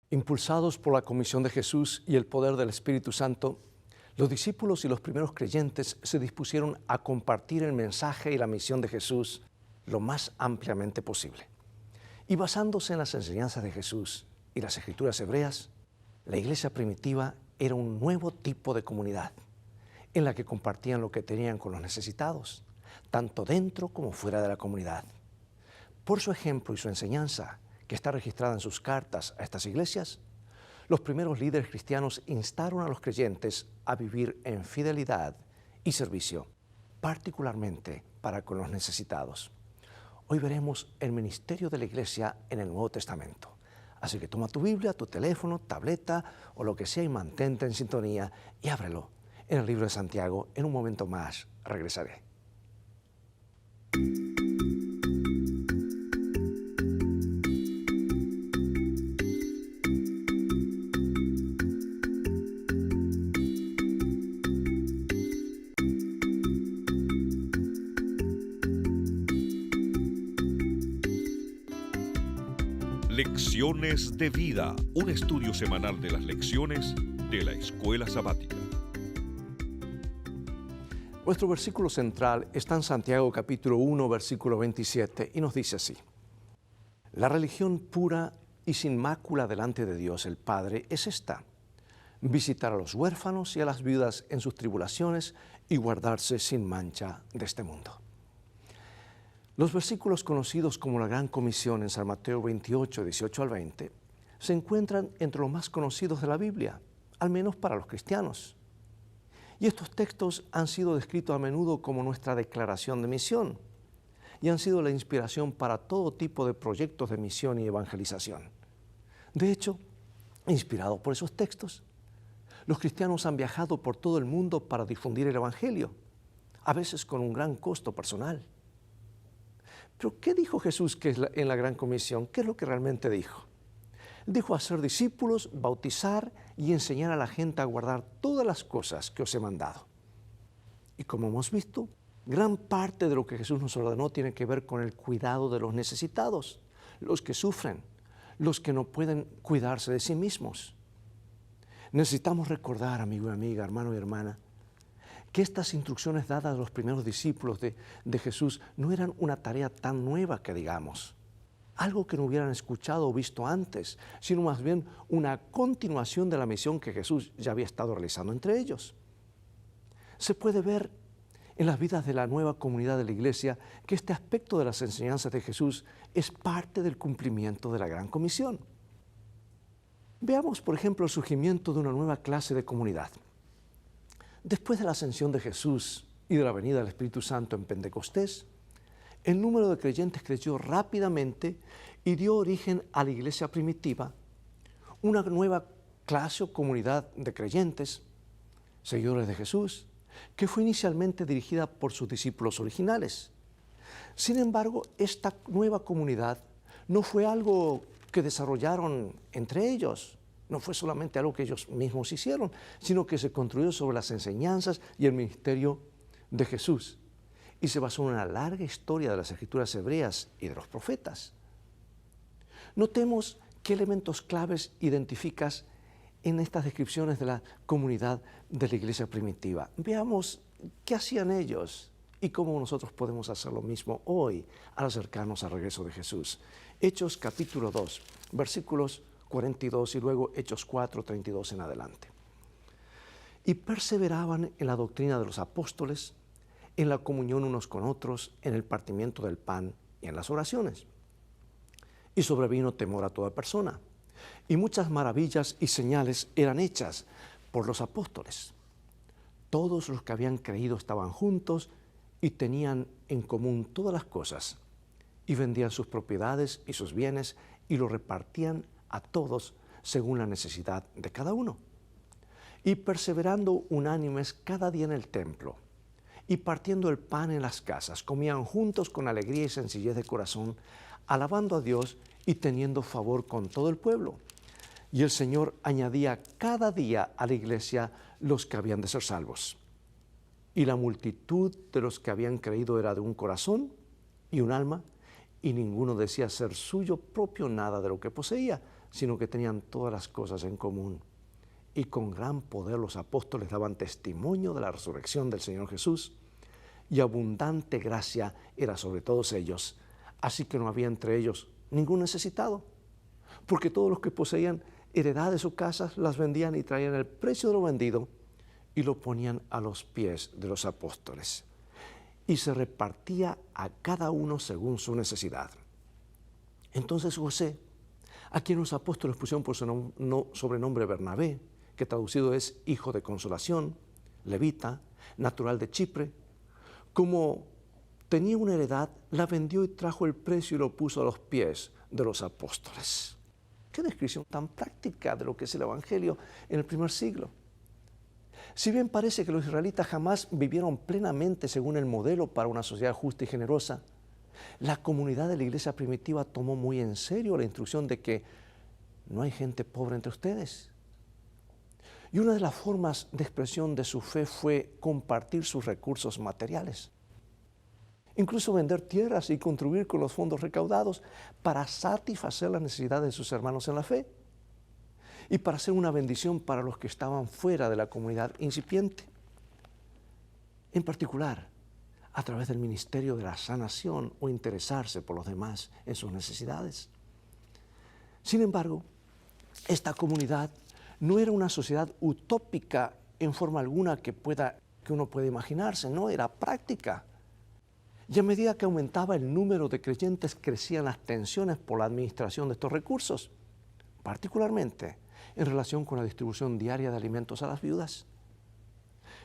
Impulsados por la comisión de Jesús y el poder del Espíritu Santo, los discípulos y los primeros creyentes se dispusieron a compartir el mensaje y la misión de Jesús lo más ampliamente posible. Y basándose en las enseñanzas de Jesús y las Escrituras hebreas, la iglesia primitiva era un nuevo tipo de comunidad en la que compartían lo que tenían con los necesitados, tanto dentro como fuera de la comunidad. Por su ejemplo y su enseñanza, que está registrada en sus cartas a estas iglesias, los primeros líderes cristianos instaron a los creyentes a vivir en fidelidad y servicio, particularmente para con los necesitados. Hoy veremos el ministerio de la iglesia en el Nuevo Testamento. Así que toma tu Biblia, tu teléfono, tableta o lo que sea y mantente en sintonía y ábrelo en el libro de Santiago. En un momento más regresaré. Lecciones de Vida, un estudio semanal de las lecciones de la Escuela Sabática. Nuestro versículo central está en Santiago capítulo 1, versículo 27, y nos dice así: La religión pura y sin mácula delante de Dios el Padre es esta: visitar a los huérfanos y a las viudas en sus tribulaciones y guardarse sin mancha de este mundo. Los versículos conocidos como la Gran Comisión en San Mateo 28, 18 al 20, se encuentran entre los más conocidos de la Biblia, al menos para los cristianos. Y estos textos han sido descritos a menudo como nuestra declaración de misión y han sido la inspiración para todo tipo de proyectos de misión y evangelización. De hecho, inspirados por esos textos, los cristianos han viajado por todo el mundo para difundir el Evangelio, a veces con un gran costo personal. Pero, ¿qué dijo Jesús en la Gran Comisión? ¿Qué es lo que realmente dijo? Dijo hacer discípulos, bautizar y enseñar a la gente a guardar todas las cosas que os he mandado. Y como hemos visto, gran parte de lo que Jesús nos ordenó tiene que ver con el cuidado de los necesitados, los que sufren, los que no pueden cuidarse de sí mismos. Necesitamos recordar, amigo y amiga, hermano y hermana, que estas instrucciones dadas a los primeros discípulos de Jesús no eran una tarea tan nueva que digamos, algo que no hubieran escuchado o visto antes, sino más bien una continuación de la misión que Jesús ya había estado realizando entre ellos. Se puede ver en las vidas de la nueva comunidad de la iglesia que este aspecto de las enseñanzas de Jesús es parte del cumplimiento de la Gran Comisión. Veamos, por ejemplo, el surgimiento de una nueva clase de comunidad. Después de la ascensión de Jesús y de la venida del Espíritu Santo en Pentecostés, el número de creyentes creció rápidamente y dio origen a la iglesia primitiva, una nueva clase o comunidad de creyentes, seguidores de Jesús, que fue inicialmente dirigida por sus discípulos originales. Sin embargo, esta nueva comunidad no fue algo que desarrollaron entre ellos, no fue solamente algo que ellos mismos hicieron, sino que se construyó sobre las enseñanzas y el ministerio de Jesús. Y se basó en una larga historia de las Escrituras hebreas y de los profetas. Notemos qué elementos claves identificas en estas descripciones de la comunidad de la iglesia primitiva. Veamos qué hacían ellos y cómo nosotros podemos hacer lo mismo hoy al acercarnos al regreso de Jesús. Hechos capítulo 2, versículos 42 y luego Hechos 4, 32 en adelante. Y perseveraban en la doctrina de los apóstoles, en la comunión unos con otros, en el partimiento del pan y en las oraciones. Y sobrevino temor a toda persona, y muchas maravillas y señales eran hechas por los apóstoles. Todos los que habían creído estaban juntos y tenían en común todas las cosas, y vendían sus propiedades y sus bienes y los repartían a todos según la necesidad de cada uno. Y perseverando unánimes cada día en el templo, y partiendo el pan en las casas, comían juntos con alegría y sencillez de corazón, alabando a Dios y teniendo favor con todo el pueblo. Y el Señor añadía cada día a la iglesia los que habían de ser salvos. Y la multitud de los que habían creído era de un corazón y un alma, y ninguno decía ser suyo propio nada de lo que poseía, sino que tenían todas las cosas en común. Y con gran poder los apóstoles daban testimonio de la resurrección del Señor Jesús, y abundante gracia era sobre todos ellos. Así que no había entre ellos ningún necesitado, porque todos los que poseían heredades o casas las vendían y traían el precio de lo vendido y lo ponían a los pies de los apóstoles. Y se repartía a cada uno según su necesidad. Entonces José, a quien los apóstoles pusieron por su sobrenombre Bernabé, que traducido es hijo de consolación, levita, natural de Chipre, como tenía una heredad, la vendió y trajo el precio y lo puso a los pies de los apóstoles. Qué descripción tan práctica de lo que es el Evangelio en el primer siglo. Si bien parece que los israelitas jamás vivieron plenamente según el modelo para una sociedad justa y generosa, la comunidad de la iglesia primitiva tomó muy en serio la instrucción de que no hay gente pobre entre ustedes. Y una de las formas de expresión de su fe fue compartir sus recursos materiales. Incluso vender tierras y contribuir con los fondos recaudados para satisfacer las necesidades de sus hermanos en la fe y para ser una bendición para los que estaban fuera de la comunidad incipiente. En particular, a través del ministerio de la sanación o interesarse por los demás en sus necesidades. Sin embargo, esta comunidad no era una sociedad utópica en forma alguna que uno pueda imaginarse, no, era práctica. Y a medida que aumentaba el número de creyentes, crecían las tensiones por la administración de estos recursos, particularmente en relación con la distribución diaria de alimentos a las viudas.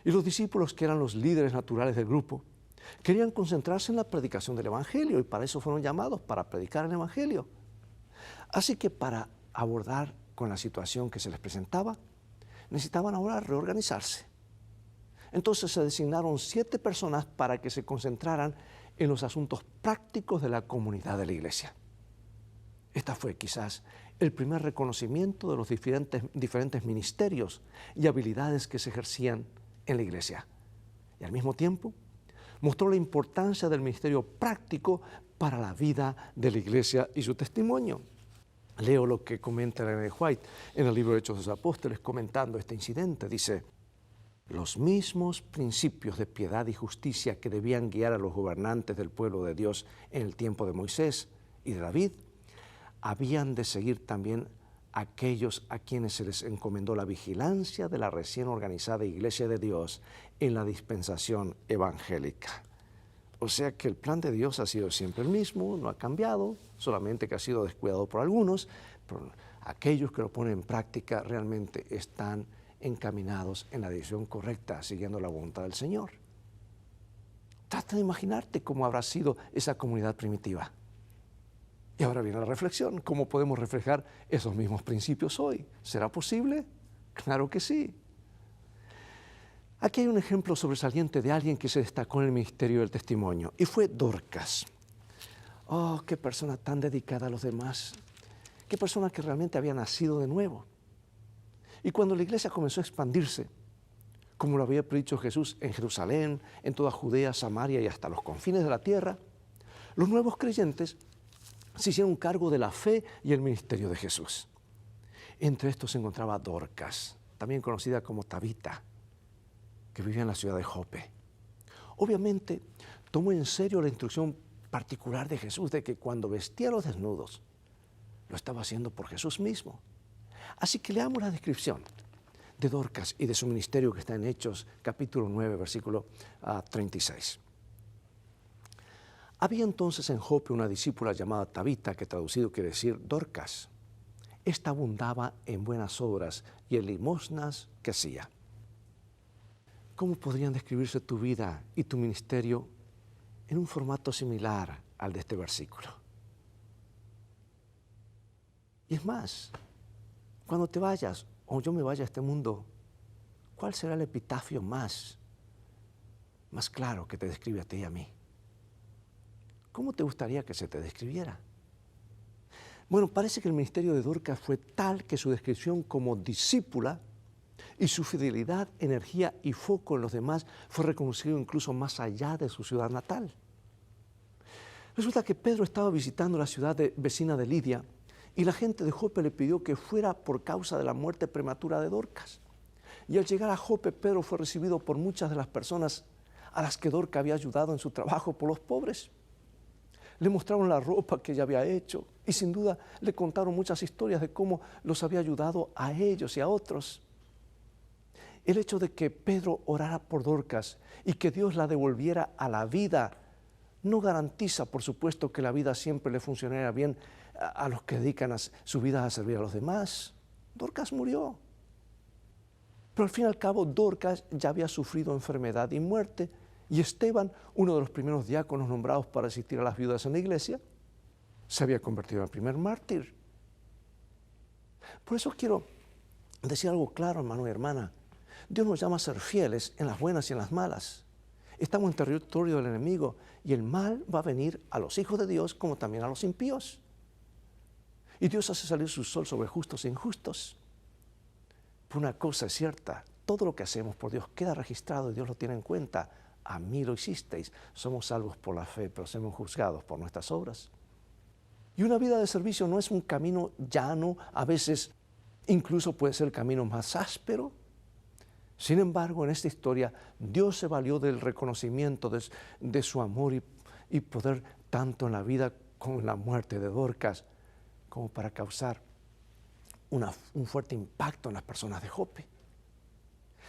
Y los discípulos, que eran los líderes naturales del grupo, querían concentrarse en la predicación del Evangelio y para eso fueron llamados, para predicar el Evangelio. Así que para abordar con la situación que se les presentaba, necesitaban ahora reorganizarse. Entonces se designaron 7 personas para que se concentraran en los asuntos prácticos de la comunidad de la iglesia. Esta fue quizás el primer reconocimiento de los diferentes ministerios y habilidades que se ejercían en la iglesia. Y al mismo tiempo mostró la importancia del ministerio práctico para la vida de la iglesia y su testimonio. Leo lo que comenta Ellen White en el libro de Hechos de los Apóstoles comentando este incidente. Dice: los mismos principios de piedad y justicia que debían guiar a los gobernantes del pueblo de Dios en el tiempo de Moisés y de David, habían de seguir también aquellos a quienes se les encomendó la vigilancia de la recién organizada Iglesia de Dios en la dispensación evangélica. O sea que el plan de Dios ha sido siempre el mismo, no ha cambiado, solamente que ha sido descuidado por algunos, pero aquellos que lo ponen en práctica realmente están encaminados en la dirección correcta, siguiendo la voluntad del Señor. Trata de imaginarte cómo habrá sido esa comunidad primitiva. Y ahora viene la reflexión: ¿cómo podemos reflejar esos mismos principios hoy? ¿Será posible? Claro que sí. Aquí hay un ejemplo sobresaliente de alguien que se destacó en el ministerio del testimonio, y fue Dorcas. Oh, qué persona tan dedicada a los demás, qué persona que realmente había nacido de nuevo. Y cuando la iglesia comenzó a expandirse, como lo había predicho Jesús, en Jerusalén, en toda Judea, Samaria y hasta los confines de la tierra, los nuevos creyentes se hicieron cargo de la fe y el ministerio de Jesús. Entre estos se encontraba Dorcas, también conocida como Tabita, que vivía en la ciudad de Jope. Obviamente, tomó en serio la instrucción particular de Jesús de que cuando vestía a los desnudos, lo estaba haciendo por Jesús mismo. Así que leamos la descripción de Dorcas y de su ministerio que está en Hechos, capítulo 9, versículo 36. Había entonces en Jope una discípula llamada Tabita, que traducido quiere decir Dorcas. Esta abundaba en buenas obras y en limosnas que hacía. ¿Cómo podrían describirse tu vida y tu ministerio en un formato similar al de este versículo? Y es más, cuando te vayas, o yo me vaya a este mundo, ¿cuál será el epitafio más claro que te describe a ti y a mí? ¿Cómo te gustaría que se te describiera? Bueno, parece que el ministerio de Dorcas fue tal que su descripción como discípula y su fidelidad, energía y foco en los demás fue reconocido incluso más allá de su ciudad natal. Resulta que Pedro estaba visitando la ciudad vecina de Lidia Y la gente de Jope le pidió que fuera por causa de la muerte prematura de Dorcas. Y al llegar a Jope, Pedro fue recibido por muchas de las personas a las que Dorcas había ayudado en su trabajo por los pobres. Le mostraron la ropa que ella había hecho y sin duda le contaron muchas historias de cómo los había ayudado a ellos y a otros. El hecho de que Pedro orara por Dorcas y que Dios la devolviera a la vida no garantiza, por supuesto, que la vida siempre le funcionara bien a los que dedican su vida a servir a los demás. Dorcas murió. Pero al fin y al cabo, Dorcas ya había sufrido enfermedad y muerte, y Esteban, uno de los primeros diáconos nombrados para asistir a las viudas en la iglesia, se había convertido en el primer mártir. Por eso quiero decir algo claro, hermano y hermana. Dios nos llama a ser fieles en las buenas y en las malas. Estamos en territorio del enemigo y el mal va a venir a los hijos de Dios como también a los impíos. Y Dios hace salir su sol sobre justos e injustos. Pero una cosa es cierta, todo lo que hacemos por Dios queda registrado y Dios lo tiene en cuenta. A mí lo hicisteis. Somos salvos por la fe, pero somos juzgados por nuestras obras. Y una vida de servicio no es un camino llano, a veces incluso puede ser el camino más áspero. Sin embargo, en esta historia, Dios se valió del reconocimiento de su amor y poder tanto en la vida como en la muerte de Dorcas, como para causar un fuerte impacto en las personas de Jope.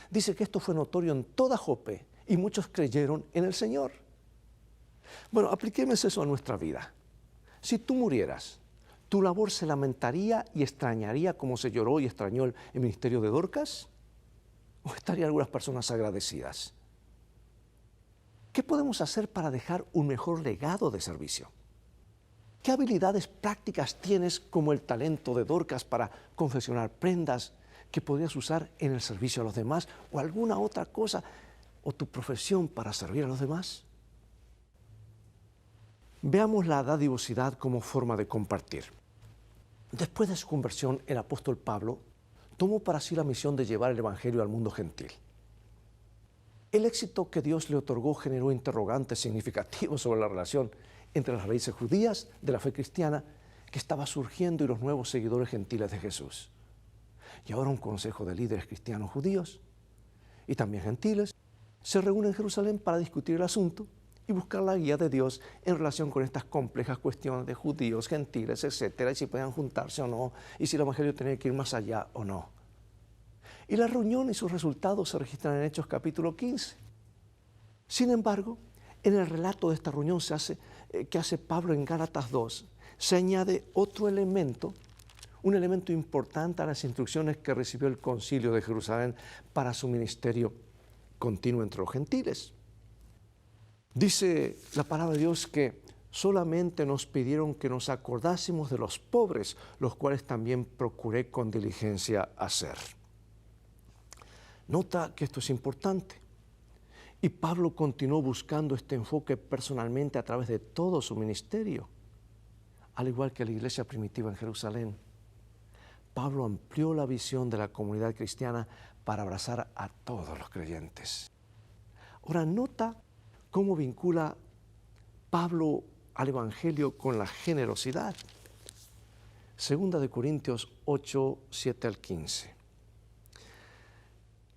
Dice que esto fue notorio en toda Jope y muchos creyeron en el Señor. Bueno, apliquemos eso a nuestra vida. Si tú murieras, ¿tu labor se lamentaría y extrañaría como se lloró y extrañó el ministerio de Dorcas? ¿O estarían algunas personas agradecidas? ¿Qué podemos hacer para dejar un mejor legado de servicio? ¿Qué habilidades prácticas tienes como el talento de Dorcas para confeccionar prendas que podrías usar en el servicio a los demás o alguna otra cosa o tu profesión para servir a los demás? Veamos la dadivosidad como forma de compartir. Después de su conversión, el apóstol Pablo tomó para sí la misión de llevar el evangelio al mundo gentil. El éxito que Dios le otorgó generó interrogantes significativos sobre la relación entre las raíces judías de la fe cristiana que estaba surgiendo y los nuevos seguidores gentiles de Jesús. Y ahora un consejo de líderes cristianos judíos y también gentiles se reúne en Jerusalén para discutir el asunto y buscar la guía de Dios en relación con estas complejas cuestiones de judíos, gentiles, etcétera, y si podían juntarse o no, y si el evangelio tenía que ir más allá o no. Y la reunión y sus resultados se registran en Hechos capítulo 15. Sin embargo, en el relato de esta reunión que hace Pablo en Gálatas 2, se añade otro elemento, un elemento importante a las instrucciones que recibió el concilio de Jerusalén para su ministerio continuo entre los gentiles. Dice la palabra de Dios que solamente nos pidieron que nos acordásemos de los pobres, los cuales también procuré con diligencia hacer. Nota que esto es importante. Y Pablo continuó buscando este enfoque personalmente a través de todo su ministerio, al igual que la iglesia primitiva en Jerusalén. Pablo amplió la visión de la comunidad cristiana para abrazar a todos los creyentes. Ahora, nota cómo vincula Pablo al evangelio con la generosidad. Segunda de Corintios 8, 7 al 15.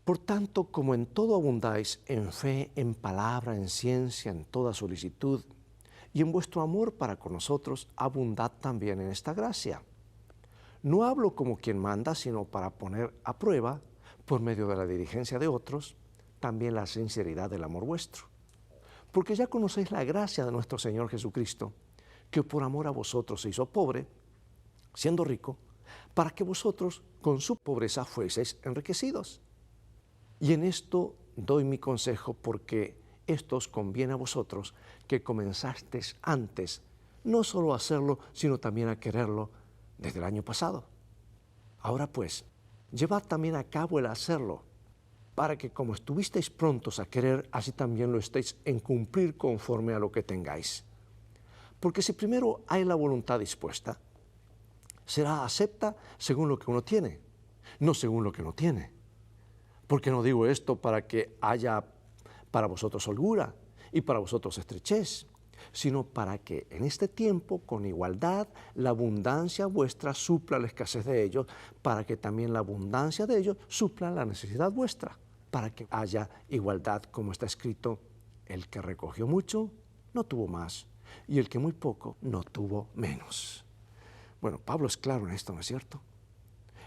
Por tanto, como en todo abundáis, en fe, en palabra, en ciencia, en toda solicitud, y en vuestro amor para con nosotros, abundad también en esta gracia. No hablo como quien manda, sino para poner a prueba, por medio de la diligencia de otros, también la sinceridad del amor vuestro. Porque ya conocéis la gracia de nuestro Señor Jesucristo, que por amor a vosotros se hizo pobre, siendo rico, para que vosotros con su pobreza fueseis enriquecidos. Y en esto doy mi consejo, porque esto os conviene a vosotros, que comenzasteis antes, no solo a hacerlo, sino también a quererlo desde el año pasado. Ahora pues, llevad también a cabo el hacerlo, para que como estuvisteis prontos a querer, así también lo estéis en cumplir conforme a lo que tengáis. Porque si primero hay la voluntad dispuesta, será acepta según lo que uno tiene, no según lo que no tiene. Porque no digo esto para que haya para vosotros holgura y para vosotros estrechez, sino para que en este tiempo, con igualdad, la abundancia vuestra supla la escasez de ellos, para que también la abundancia de ellos supla la necesidad vuestra, para que haya igualdad, como está escrito, el que recogió mucho no tuvo más, y el que muy poco no tuvo menos. Bueno, Pablo es claro en esto, ¿no es cierto?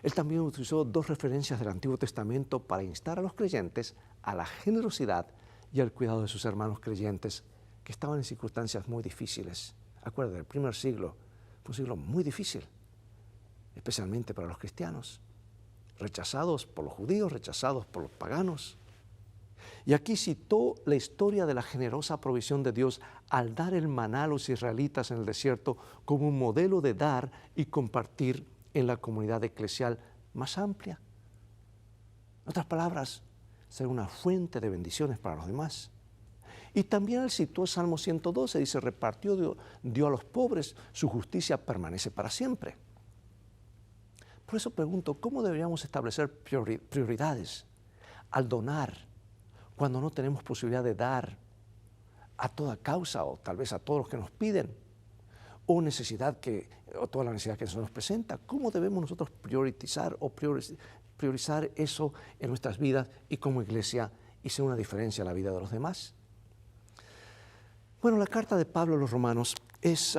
Él también utilizó dos referencias del Antiguo Testamento para instar a los creyentes a la generosidad y al cuidado de sus hermanos creyentes que estaban en circunstancias muy difíciles. Acuérdense, el primer siglo fue un siglo muy difícil, especialmente para los cristianos, rechazados por los judíos, rechazados por los paganos. Y aquí citó la historia de la generosa provisión de Dios al dar el maná a los israelitas en el desierto como un modelo de dar y compartir en la comunidad eclesial más amplia. En otras palabras, ser una fuente de bendiciones para los demás. Y también él citó el Salmo 112, dice, repartió, dio a los pobres, su justicia permanece para siempre. Por eso pregunto, ¿cómo deberíamos establecer prioridades al donar cuando no tenemos posibilidad de dar a toda causa o tal vez a todos los que nos piden? O toda la necesidad que se nos presenta. ¿Cómo debemos nosotros priorizar eso en nuestras vidas y como iglesia y ser una diferencia en la vida de los demás? Bueno, la carta de Pablo a los Romanos es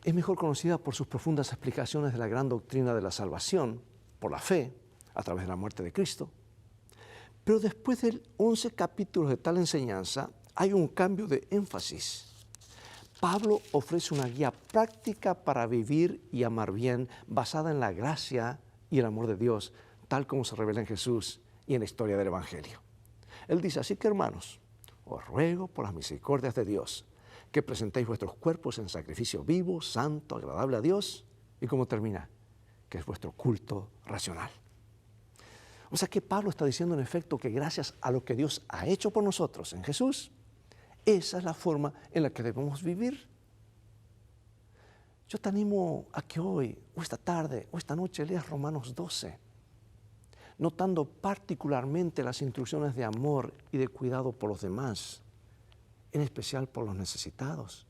mejor conocida por sus profundas explicaciones de la gran doctrina de la salvación por la fe a través de la muerte de Cristo. Pero después de 11 capítulos de tal enseñanza hay un cambio de énfasis. Pablo ofrece una guía práctica para vivir y amar bien, basada en la gracia y el amor de Dios, tal como se revela en Jesús y en la historia del Evangelio. Él dice, así que hermanos, os ruego por las misericordias de Dios, que presentéis vuestros cuerpos en sacrificio vivo, santo, agradable a Dios, y como termina, que es vuestro culto racional. O sea que Pablo está diciendo en efecto que gracias a lo que Dios ha hecho por nosotros en Jesús, esa es la forma en la que debemos vivir. Yo te animo a que hoy, o esta tarde, o esta noche leas Romanos 12, notando particularmente las instrucciones de amor y de cuidado por los demás, en especial por los necesitados.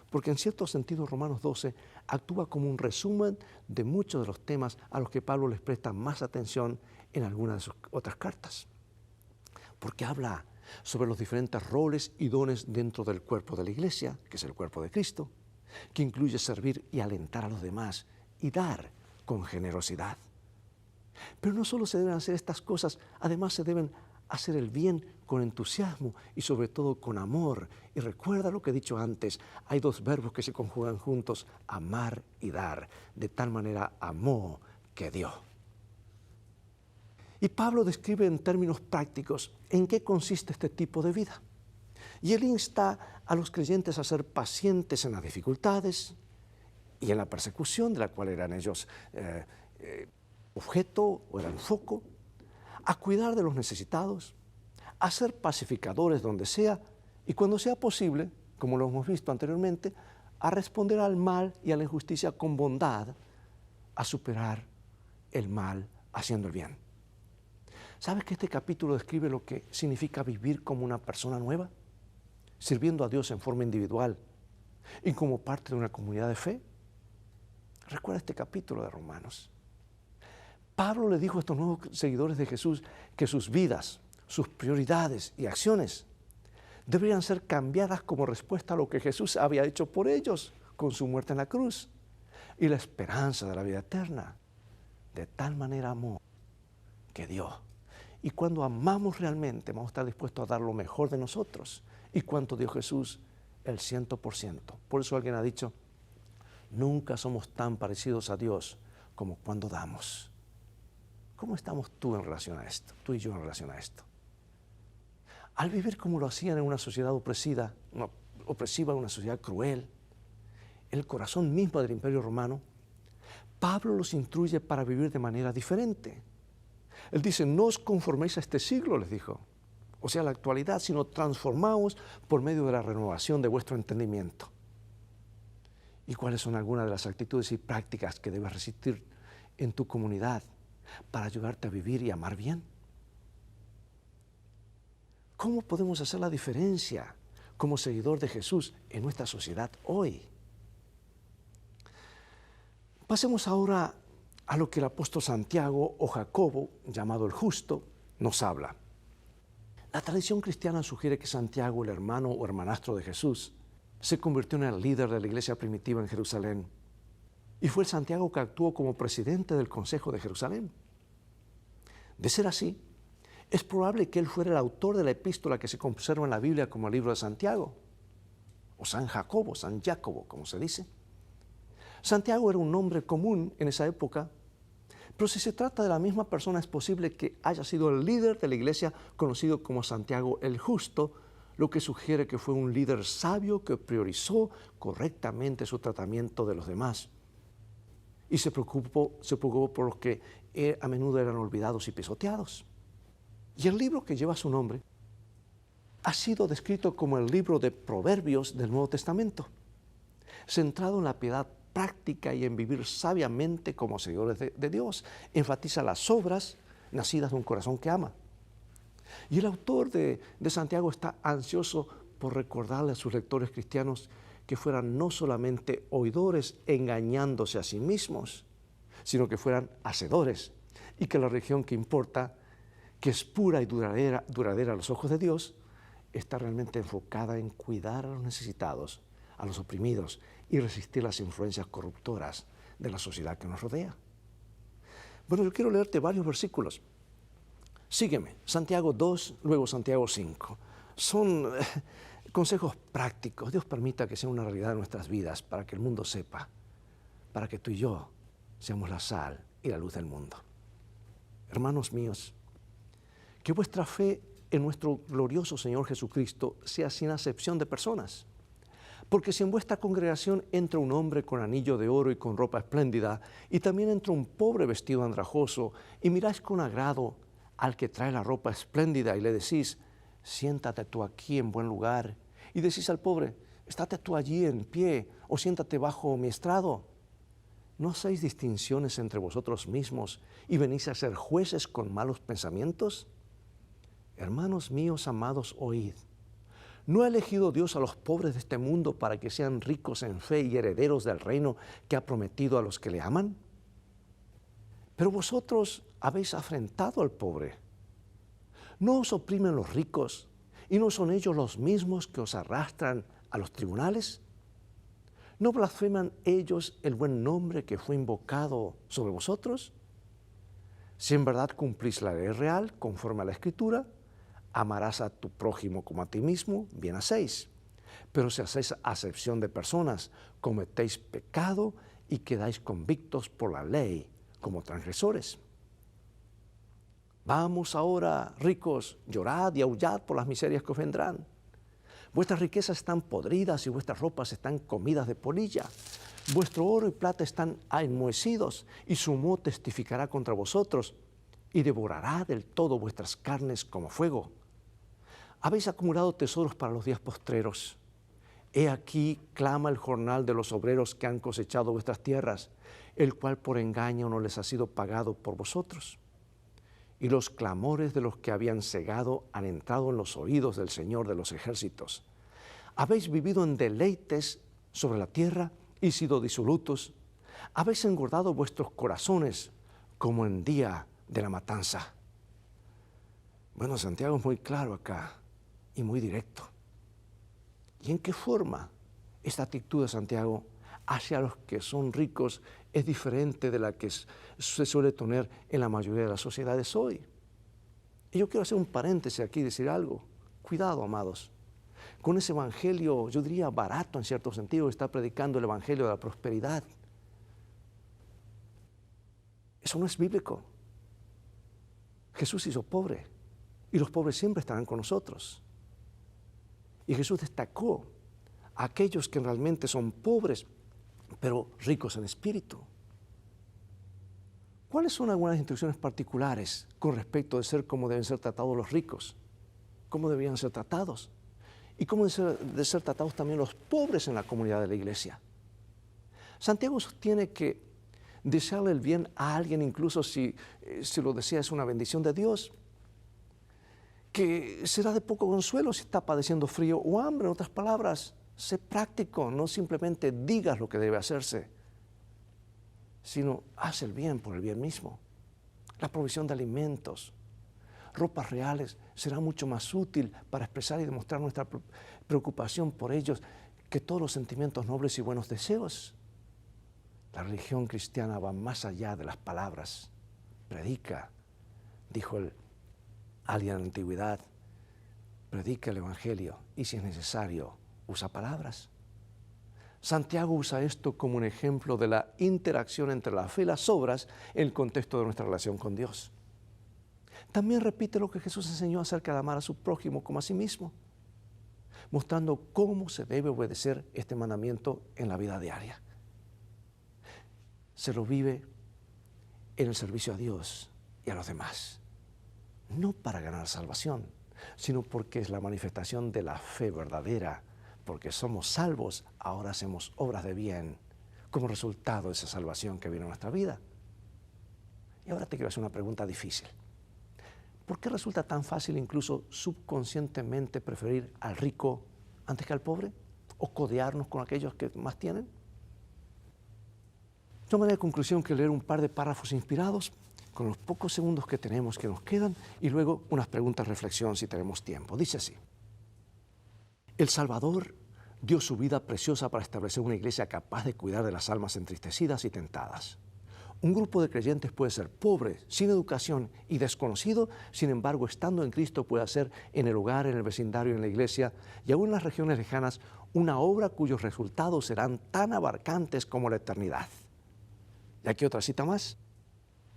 Porque en cierto sentido Romanos 12 actúa como un resumen de muchos de los temas a los que Pablo les presta más atención en algunas de sus otras cartas. Porque habla sobre los diferentes roles y dones dentro del cuerpo de la iglesia, que es el cuerpo de Cristo, que incluye servir y alentar a los demás y dar con generosidad. Pero no solo se deben hacer estas cosas, además se deben hacer el bien con entusiasmo y sobre todo con amor. Y recuerda lo que he dicho antes, hay dos verbos que se conjugan juntos, amar y dar. De tal manera amó que dio. Y Pablo describe en términos prácticos en qué consiste este tipo de vida. Y él insta a los creyentes a ser pacientes en las dificultades y en la persecución de la cual eran ellos objeto o eran foco, a cuidar de los necesitados, a ser pacificadores donde sea y cuando sea posible, como lo hemos visto anteriormente, a responder al mal y a la injusticia con bondad, a superar el mal haciendo el bien. ¿Sabes que este capítulo describe lo que significa vivir como una persona nueva? Sirviendo a Dios en forma individual y como parte de una comunidad de fe. Recuerda este capítulo de Romanos. Pablo le dijo a estos nuevos seguidores de Jesús que sus vidas, sus prioridades y acciones deberían ser cambiadas como respuesta a lo que Jesús había hecho por ellos con su muerte en la cruz y la esperanza de la vida eterna. De tal manera amó que dio. Y cuando amamos realmente, vamos a estar dispuestos a dar lo mejor de nosotros. ¿Y cuánto dio Jesús? El 100%. Por eso alguien ha dicho, nunca somos tan parecidos a Dios como cuando damos. ¿Cómo estamos tú en relación a esto? Tú y yo en relación a esto. Al vivir como lo hacían en una sociedad opresiva, en una sociedad cruel, en el corazón mismo del Imperio Romano, Pablo los instruye para vivir de manera diferente. Él dice, no os conforméis a este siglo, les dijo, o sea, a la actualidad, sino transformaos por medio de la renovación de vuestro entendimiento. ¿Y cuáles son algunas de las actitudes y prácticas que debes resistir en tu comunidad para ayudarte a vivir y amar bien? ¿Cómo podemos hacer la diferencia como seguidor de Jesús en nuestra sociedad hoy. Pasemos ahora a lo que el apóstol Santiago o Jacobo, llamado el Justo, nos habla. La tradición cristiana sugiere que Santiago, el hermano o hermanastro de Jesús, se convirtió en el líder de la iglesia primitiva en Jerusalén y fue el Santiago que actuó como presidente del Consejo de Jerusalén. De ser así, es probable que él fuera el autor de la epístola que se conserva en la Biblia como el libro de Santiago, o San Jacobo, San Jacobo, como se dice. Santiago era un nombre común en esa época, pero si se trata de la misma persona es posible que haya sido el líder de la iglesia conocido como Santiago el Justo, lo que sugiere que fue un líder sabio que priorizó correctamente su tratamiento de los demás y se preocupó por los que a menudo eran olvidados y pisoteados. Y el libro que lleva su nombre ha sido descrito como el libro de Proverbios del Nuevo Testamento, centrado en la piedad práctica y en vivir sabiamente como seguidores de Dios. Enfatiza las obras nacidas de un corazón que ama. Y el autor de Santiago está ansioso por recordarle a sus lectores cristianos que fueran no solamente oidores engañándose a sí mismos, sino que fueran hacedores y que la religión que importa, que es pura y duradera a los ojos de Dios, está realmente enfocada en cuidar a los necesitados, a los oprimidos y resistir las influencias corruptoras de la sociedad que nos rodea. Bueno, yo quiero leerte varios versículos. Sígueme, Santiago 2, luego Santiago 5. Son consejos prácticos. Dios permita que sea una realidad en nuestras vidas para que el mundo sepa, para que tú y yo seamos la sal y la luz del mundo. Hermanos míos, que vuestra fe en nuestro glorioso Señor Jesucristo sea sin acepción de personas. Porque si en vuestra congregación entra un hombre con anillo de oro y con ropa espléndida, y también entra un pobre vestido andrajoso, y miráis con agrado al que trae la ropa espléndida y le decís, siéntate tú aquí en buen lugar, y decís al pobre, estate tú allí en pie, o siéntate bajo mi estrado. ¿No hacéis distinciones entre vosotros mismos y venís a ser jueces con malos pensamientos? Hermanos míos amados, oíd. ¿No ha elegido Dios a los pobres de este mundo para que sean ricos en fe y herederos del reino que ha prometido a los que le aman? Pero vosotros habéis afrentado al pobre. ¿No os oprimen los ricos y no son ellos los mismos que os arrastran a los tribunales? ¿No blasfeman ellos el buen nombre que fue invocado sobre vosotros? Si en verdad cumplís la ley real conforme a la Escritura, amarás a tu prójimo como a ti mismo, bien hacéis. Pero si hacéis acepción de personas, cometéis pecado y quedáis convictos por la ley como transgresores. Vamos ahora, ricos, llorad y aullad por las miserias que os vendrán. Vuestras riquezas están podridas y vuestras ropas están comidas de polilla. Vuestro oro y plata están enmohecidos y su moho testificará contra vosotros y devorará del todo vuestras carnes como fuego. Habéis acumulado tesoros para los días postreros. He aquí clama el jornal de los obreros que han cosechado vuestras tierras, el cual por engaño no les ha sido pagado por vosotros. Y los clamores de los que habían cegado han entrado en los oídos del Señor de los ejércitos. Habéis vivido en deleites sobre la tierra y sido disolutos. Habéis engordado vuestros corazones como en día de la matanza. Bueno, Santiago es muy claro acá y muy directo. ¿Y en qué forma esta actitud de Santiago hacia los que son ricos es diferente de la que se suele tener en la mayoría de las sociedades hoy? Y yo quiero hacer un paréntesis aquí y decir algo. Cuidado, amados. Con ese evangelio, yo diría barato en cierto sentido, está predicando el evangelio de la prosperidad. Eso no es bíblico. Jesús hizo pobre y los pobres siempre estarán con nosotros. Y Jesús destacó a aquellos que realmente son pobres, pero ricos en espíritu. ¿Cuáles son algunas instrucciones particulares con respecto de ser cómo deben ser tratados los ricos? ¿Cómo debían ser tratados? ¿Y cómo deben ser tratados también los pobres en la comunidad de la iglesia? Santiago sostiene que desearle el bien a alguien, incluso si lo desea, es una bendición de Dios. que será de poco consuelo si está padeciendo frío o hambre. En otras palabras, sé práctico, no simplemente digas lo que debe hacerse, sino haz el bien por el bien mismo. La provisión de alimentos, ropas reales, será mucho más útil para expresar y demostrar nuestra preocupación por ellos que todos los sentimientos nobles y buenos deseos. La religión cristiana va más allá de las palabras. Predica, dijo alguien en la antigüedad, predica el Evangelio y si es necesario, usa palabras. Santiago usa esto como un ejemplo de la interacción entre la fe y las obras en el contexto de nuestra relación con Dios. También repite lo que Jesús enseñó acerca de amar a su prójimo como a sí mismo, mostrando cómo se debe obedecer este mandamiento en la vida diaria. Se lo vive en el servicio a Dios y a los demás, no para ganar salvación, sino porque es la manifestación de la fe verdadera. Porque somos salvos, ahora hacemos obras de bien como resultado de esa salvación que vino a nuestra vida. Y ahora te quiero hacer una pregunta difícil. ¿Por qué resulta tan fácil incluso subconscientemente preferir al rico antes que al pobre? ¿O codearnos con aquellos que más tienen? Tomaré de conclusión que leer un par de párrafos inspirados con los pocos segundos que tenemos que nos quedan y luego unas preguntas de reflexión si tenemos tiempo. Dice así. El Salvador dio su vida preciosa para establecer una iglesia capaz de cuidar de las almas entristecidas y tentadas. Un grupo de creyentes puede ser pobre, sin educación y desconocido, sin embargo, estando en Cristo puede hacer en el hogar, en el vecindario, en la iglesia y aún en las regiones lejanas una obra cuyos resultados serán tan abarcantes como la eternidad. Y aquí otra cita más.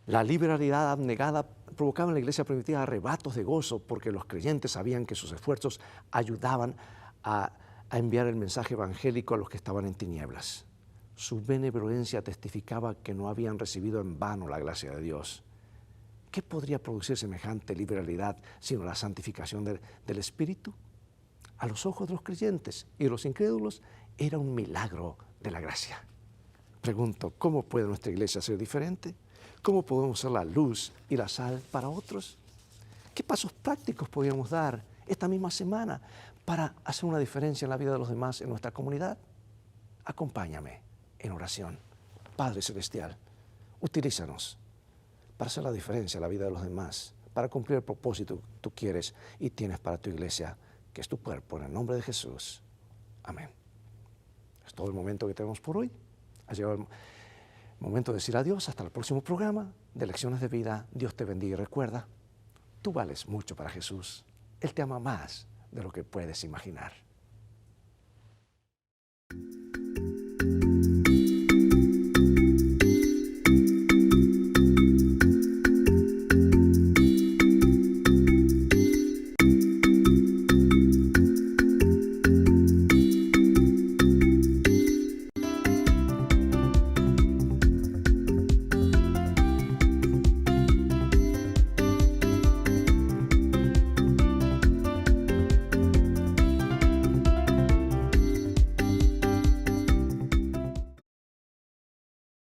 La liberalidad abnegada provocaba en la iglesia primitiva arrebatos de gozo porque los creyentes sabían que sus esfuerzos ayudaban a enviar el mensaje evangélico a los que estaban en tinieblas. Su benevolencia testificaba que no habían recibido en vano la gracia de Dios. ¿Qué podría producir semejante liberalidad sino la santificación del Espíritu? A los ojos de los creyentes y de los incrédulos era un milagro de la gracia. Pregunto, ¿cómo puede nuestra iglesia ser diferente? ¿Cómo podemos ser la luz y la sal para otros? ¿Qué pasos prácticos podríamos dar esta misma semana para hacer una diferencia en la vida de los demás en nuestra comunidad? Acompáñame en oración. Padre Celestial, utilízanos para hacer la diferencia en la vida de los demás, para cumplir el propósito que tú quieres y tienes para tu iglesia, que es tu cuerpo, en el nombre de Jesús. Amén. Es todo el momento que tenemos por hoy. Ha llegado el momento de decir adiós. Hasta el próximo programa de Lecciones de Vida. Dios te bendiga y recuerda, tú vales mucho para Jesús. Él te ama más de lo que puedes imaginar.